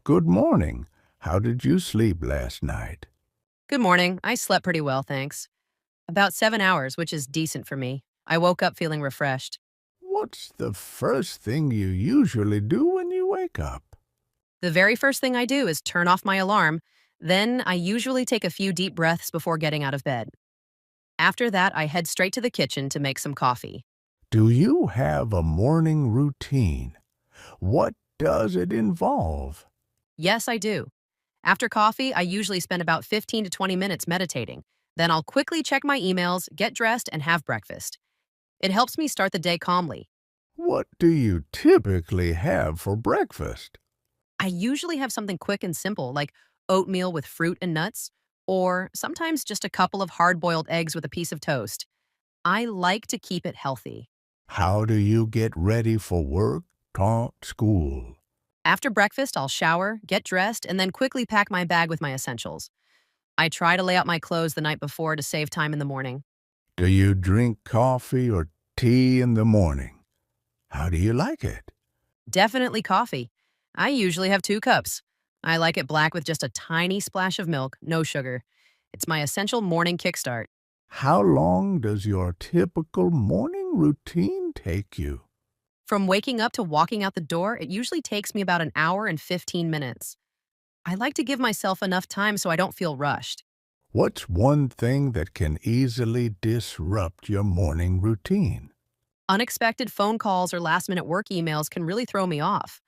Good morning. How did you sleep last night? Good morning. I slept pretty well, thanks. About 7 hours, which is decent for me. I woke up feeling refreshed. What's the first thing you usually do when you wake up? The very first thing I do is turn off my alarm. Then I usually take a few deep breaths before getting out of bed. After that, I head straight to the kitchen to make some coffee. Do you have a morning routine? What does it involve? Yes, I do. After coffee, I usually spend about 15 to 20 minutes meditating. Then I'll quickly check my emails, get dressed, and have breakfast. It helps me start the day calmly. What do you typically have for breakfast? I usually have something quick and simple, like oatmeal with fruit and nuts, or sometimes just a couple of hard boiled eggs with a piece of toast. I like to keep it healthy. How do you get ready for work, school? After breakfast, I'll shower, get dressed, and then quickly pack my bag with my essentials. I try to lay out my clothes the night before to save time in the morning. Do you drink coffee or tea in the morning? How do you like it? Definitely coffee. I usually have 2 cups. I like it black with just a tiny splash of milk, no sugar. It's my essential morning kickstart. How long does your typical morning routine take you? From waking up to walking out the door, it usually takes me about an hour and 15 minutes. I like to give myself enough time so I don't feel rushed. What's one thing that can easily disrupt your morning routine? Unexpected phone calls or last minute work emails can really throw me off.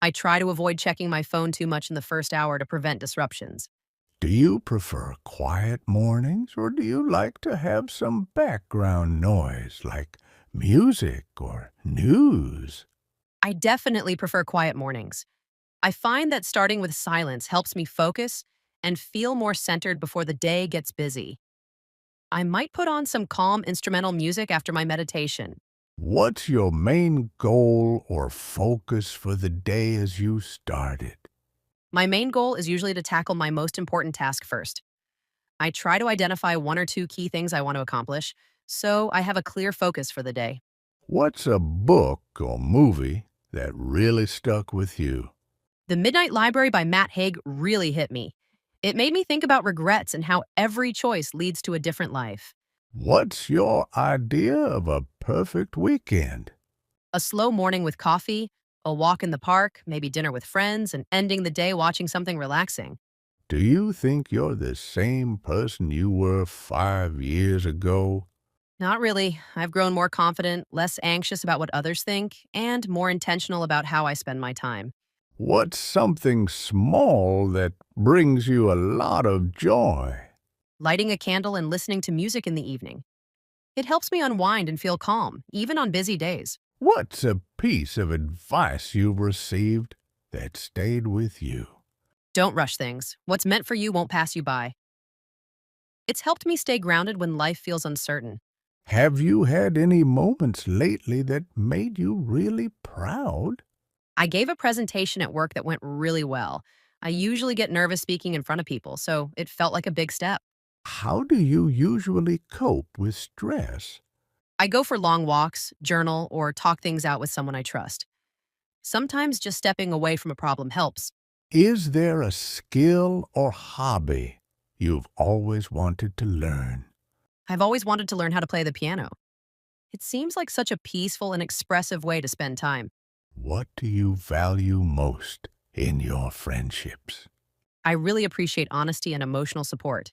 I try to avoid checking my phone too much in the first hour to prevent disruptions. Do you prefer quiet mornings or do you like to have some background noise like music or news? I definitely prefer quiet mornings. I find that starting with silence helps me focus and feel more centered before the day gets busy. I might put on some calm instrumental music after my meditation. What's your main goal or focus for the day as you start it? My main goal is usually to tackle my most important task first. I try to identify 1 or 2 key things I want to accomplish, so I have a clear focus for the day. What's a book or movie that really stuck with you? The Midnight Library by Matt Haig really hit me. It made me think about regrets and how every choice leads to a different life. What's your idea of a perfect weekend? A slow morning with coffee, a walk in the park, maybe dinner with friends, and ending the day watching something relaxing. Do you think you're the same person you were 5 years ago? Not really. I've grown more confident, less anxious about what others think, and more intentional about how I spend my time. What's something small that brings you a lot of joy? Lighting a candle and listening to music in the evening. It helps me unwind and feel calm, even on busy days. What's a piece of advice you've received that stayed with you? Don't rush things. What's meant for you won't pass you by. It's helped me stay grounded when life feels uncertain. Have you had any moments lately that made you really proud? I gave a presentation at work that went really well. I usually get nervous speaking in front of people, so it felt like a big step. How do you usually cope with stress? I go for long walks, journal, or talk things out with someone I trust. Sometimes just stepping away from a problem helps. Is there a skill or hobby you've always wanted to learn? I've always wanted to learn how to play the piano. It seems like such a peaceful and expressive way to spend time. What do you value most in your friendships? I really appreciate honesty and emotional support.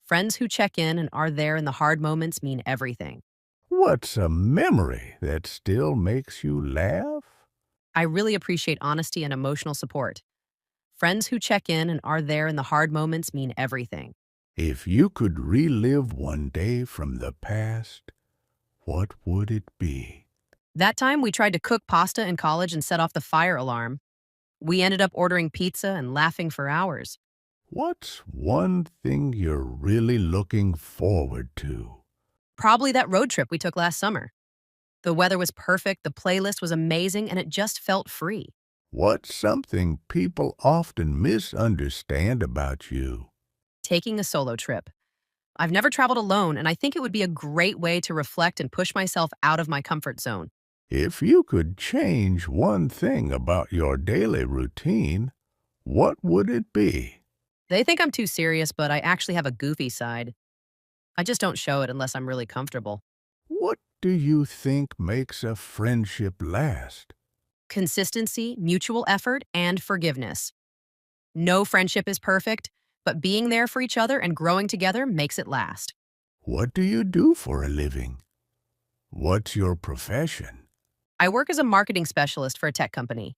Friends who check in and are there in the hard moments mean everything. What's a memory that still makes you laugh? I really appreciate honesty and emotional support. Friends who check in and are there in the hard moments mean everything. If you could relive one day from the past, what would it be? That time we tried to cook pasta in college and set off the fire alarm. We ended up ordering pizza and laughing for hours. What's one thing you're really looking forward to? Probably that road trip we took last summer. The weather was perfect, the playlist was amazing, and it just felt free. What's something people often misunderstand about you? Taking a solo trip. I've never traveled alone, and I think it would be a great way to reflect and push myself out of my comfort zone. If you could change one thing about your daily routine, What would it be? They think I'm too serious, but I actually have a goofy side. I just don't show it unless I'm really comfortable. What do you think makes a friendship last? Consistency, mutual effort, and forgiveness. No friendship is perfect, but being there for each other and growing together makes it last. What do you do for a living? What's your profession? I work as a marketing specialist for a tech company.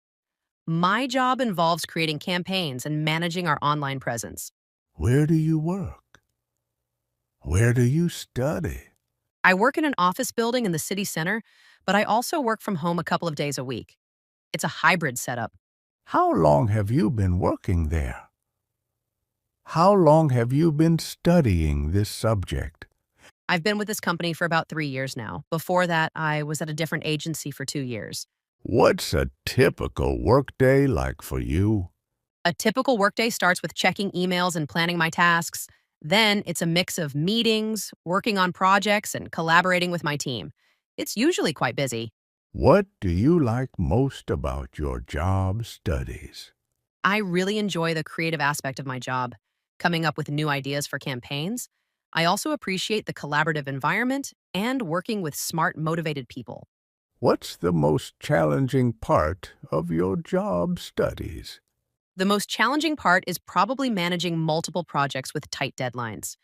My job involves creating campaigns and managing our online presence. Where do you work? Where do you study? I work in an office building in the city center, but I also work from home a couple of days a week. It's a hybrid setup. How long have you been working there? How long have you been studying this subject? I've been with this company for about 3 years now. Before that, I was at a different agency for 2 years. What's a typical workday like for you? A typical workday starts with checking emails and planning my tasks. Then it's a mix of meetings, working on projects, and collaborating with my team. It's usually quite busy. What do you like most about your job studies? I really enjoy the creative aspect of my job, coming up with new ideas for campaigns. I also appreciate the collaborative environment and working with smart, motivated people. What's the most challenging part of your job studies? The most challenging part is probably managing multiple projects with tight deadlines.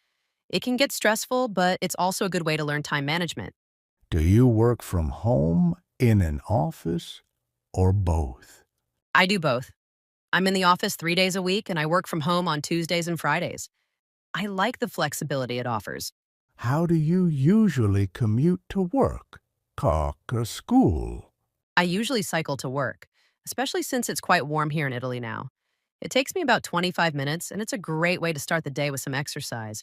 It can get stressful, but it's also a good way to learn time management. Do you work from home, in an office, or both? I do both. I'm in the office 3 days a week and I work from home on Tuesdays and Fridays. I like the flexibility it offers. How do you usually commute to work, talk, or school? I usually cycle to work, especially since it's quite warm here in Italy now. It takes me about 25 minutes and it's a great way to start the day with some exercise.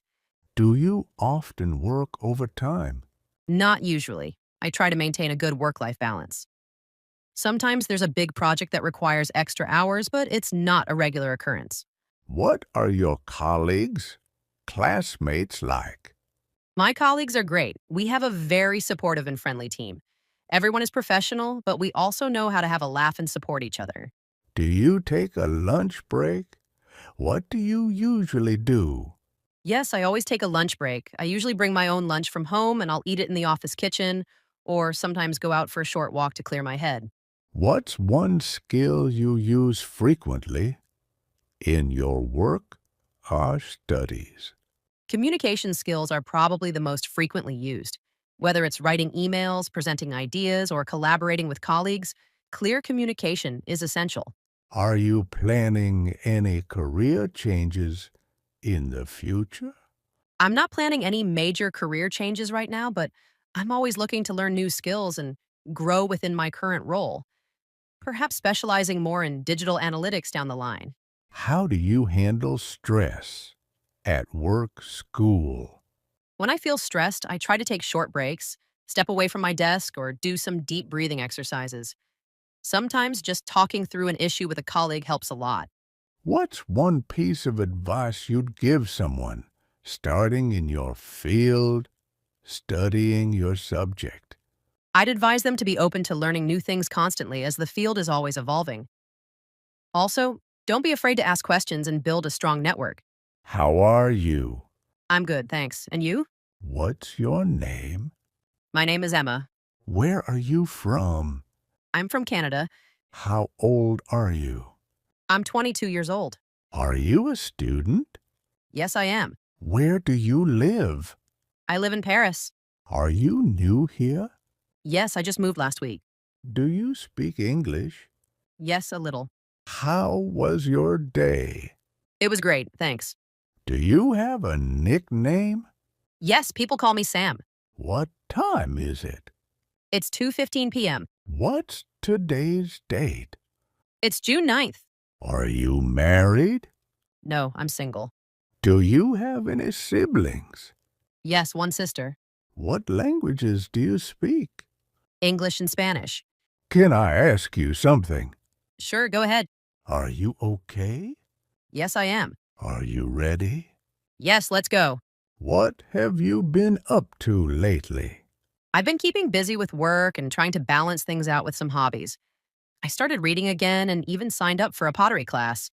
Do you often work overtime? Not usually. I try to maintain a good work-life balance. Sometimes there's a big project that requires extra hours, but it's not a regular occurrence. What are your colleagues, classmates like? My colleagues are great. We have a very supportive and friendly team. Everyone is professional, but we also know how to have a laugh and support each other. Do you take a lunch break? What do you usually do? Yes, I always take a lunch break. I usually bring my own lunch from home and I'll eat it in the office kitchen, or sometimes go out for a short walk to clear my head. What's one skill you use frequently in your work or studies? Communication skills are probably the most frequently used. Whether it's writing emails, presenting ideas, or collaborating with colleagues, clear communication is essential. Are you planning any career changes in the future? I'm not planning any major career changes right now, but I'm always looking to learn new skills and grow within my current role, perhaps specializing more in digital analytics down the line. How do you handle stress at work, school? When I feel stressed, I try to take short breaks, step away from my desk, or do some deep breathing exercises. Sometimes just talking through an issue with a colleague helps a lot. What's one piece of advice you'd give someone starting in your field, studying your subject? I'd advise them to be open to learning new things constantly as the field is always evolving. Also, don't be afraid to ask questions and build a strong network. How are you? I'm good, thanks. And you? What's your name? My name is Emma. Where are you from? I'm from Canada. How old are you? I'm 22 years old. Are you a student? Yes, I am. Where do you live? I live in Paris. Are you new here? Yes, I just moved last week. Do you speak English? Yes, a little. How was your day? It was great, thanks. Do you have a nickname? Yes, people call me Sam. What time is it? It's 2:15 p.m. What's today's date? It's June 9th. Are you married? No, I'm single. Do you have any siblings? Yes, one sister. What languages do you speak? English and Spanish. Can I ask you something? Sure, go ahead. Are you okay? Yes, I am. Are you ready? Yes, let's go. What have you been up to lately? I've been keeping busy with work and trying to balance things out with some hobbies. I started reading again and even signed up for a pottery class.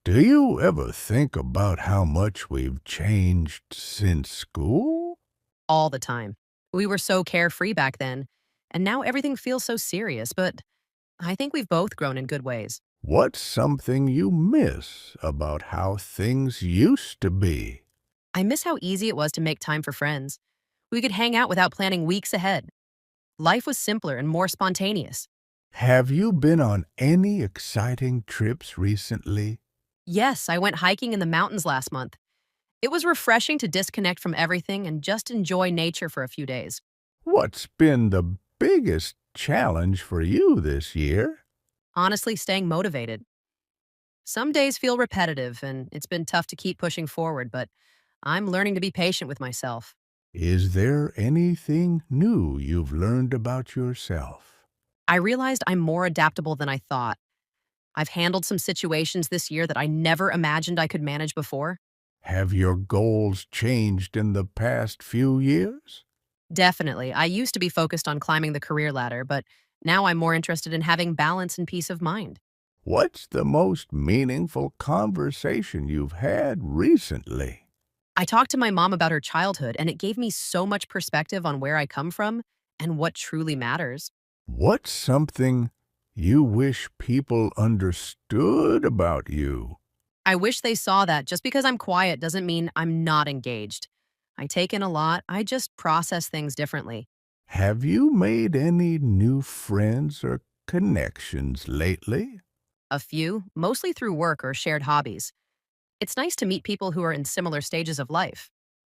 Do you ever think about how much we've changed since school? All the time. We were so carefree back then, and now everything feels so serious, but I think we've both grown in good ways. What's something you miss about how things used to be? I miss how easy it was to make time for friends. We could hang out without planning weeks ahead. Life was simpler and more spontaneous. Have you been on any exciting trips recently? Yes, I went hiking in the mountains last month. It was refreshing to disconnect from everything and just enjoy nature for a few days. What's been the biggest challenge for you this year? Honestly, staying motivated. Some days feel repetitive, and it's been tough to keep pushing forward, but I'm learning to be patient with myself. Is there anything new you've learned about yourself? I realized I'm more adaptable than I thought. I've handled some situations this year that I never imagined I could manage before. Have your goals changed in the past few years? Definitely. I used to be focused on climbing the career ladder, but now I'm more interested in having balance and peace of mind. What's the most meaningful conversation you've had recently? I talked to my mom about her childhood, and it gave me so much perspective on where I come from and what truly matters. What's something you wish people understood about you? I wish they saw that just because I'm quiet doesn't mean I'm not engaged. I take in a lot, I just process things differently. Have you made any new friends or connections lately? A few, mostly through work or shared hobbies. It's nice to meet people who are in similar stages of life.